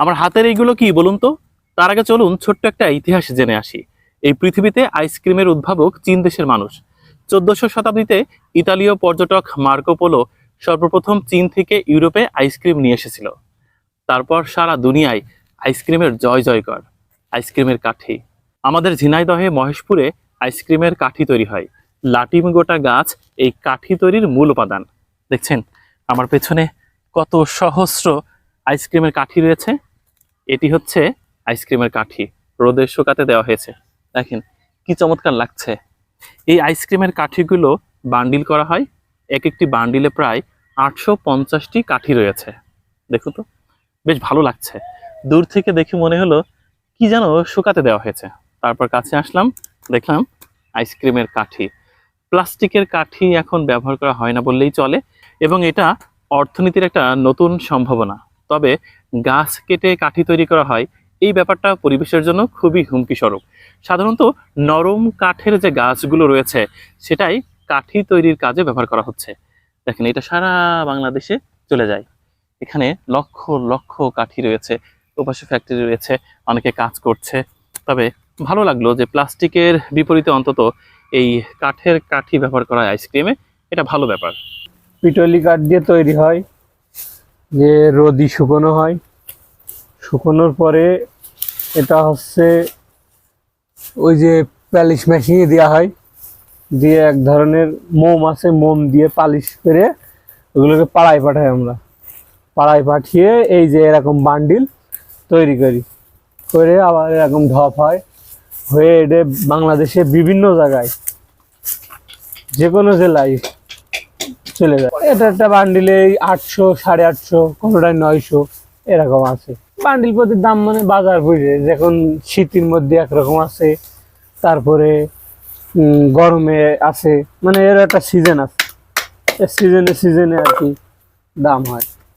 আমার হাতের এইগুলো কি বলুন তো? তার আগে চলুন ছোট্ট একটা ইতিহাস জেনে আসি। এই পৃথিবীতে আইসক্রিমের উদ্ভাবক চীন দেশের মানুষ। 1400 শতাব্দীতে ইতালীয় পর্যটক মার্কো পোলো সর্বপ্রথম চীন থেকে ইউরোপে আইসক্রিম নিয়ে এসেছিল। তারপর সারা দুনিয়ায় আইসক্রিমের জয় জয়কার। আইসক্রিমের কাঠি, আমাদের ঝিনাইদহে মহেশপুরে আইসক্রিমের কাঠি তৈরি হয়। লাটিম গোটা গাছ এই কাঠি তৈরির মূল উপাদান। দেখছেন আমার পেছনে কত সহস্র আইসক্রিমের কাঠি রয়েছে। এটি হচ্ছে আইসক্রিমের কাঠি, রোদে শুকাতে দেওয়া হয়েছে। দেখেন কি চমৎকার লাগছে। এই আইসক্রিমের কাঠিগুলো বান্ডিল করা হয়। এক একটি বান্ডিলে প্রায় 850টি কাঠি রয়েছে। দেখুন তো, বেশ ভালো লাগছে। দূর থেকে দেখে মনে হলো কি যেন শুকাতে দেওয়া হয়েছে। তারপর কাছে আসলাম, দেখলাম আইসক্রিমের কাঠি। প্লাস্টিকের কাঠি এখন ব্যবহার করা হয় না বললেই চলে, এবং এটা অর্থনীতির একটা নতুন সম্ভাবনা। তবে গাছ কেটে কাঠি তৈরি করা হয়, এই ব্যাপারটা পরিবেশের জন্য খুবই হুমকি স্বরূপ। সাধারণত নরম কাঠের যে গাছগুলো রয়েছে সেটাই কাঠি তৈরির কাজে ব্যবহার করা হচ্ছে। দেখেন এটা সারা বাংলাদেশে চলে যায়। এখানে লক্ষ লক্ষ কাঠি রয়েছে, ওপাশে ফ্যাক্টরি রয়েছে, অনেকে কাজ করছে। তবে ভালো লাগলো যে প্লাস্টিকের বিপরীতে অন্তত এই কাঠের কাঠি ব্যবহার করা হয় আইসক্রিমে, এটা ভালো ব্যাপার। পিটলি কাঠ দিয়ে তৈরি হয়, যে রোদি শুকনো হয়। শুকনোর পরে এটা হচ্ছে ওই যে পালিশ মেশিনে দেওয়া হয়, দিয়ে এক ধরনের মোম আছে, মোম দিয়ে পালিশ করে ওগুলোকে পাড়ায় পাঠাই। আমরা পাড়ায় পাঠিয়ে এই যে এরকম বান্ডিল তৈরি করি, করে আবার এরকম ঢপ হয়, হয়ে এটা বাংলাদেশে বিভিন্ন জায়গায় যে কোনো জেলায় চলে যায়। এটা একটা বান্ডিলে 800, 850, কোনোটায় 900 এরকম আছে। বান্ডিল প্রতি দাম মানে বাজার বুঝে, যখন শীতের মধ্যে একরকম আছে, তারপরে গরমে আছে, মানে এর একটা সিজন আছে, সিজনে সিজনে আর কি দাম হয়।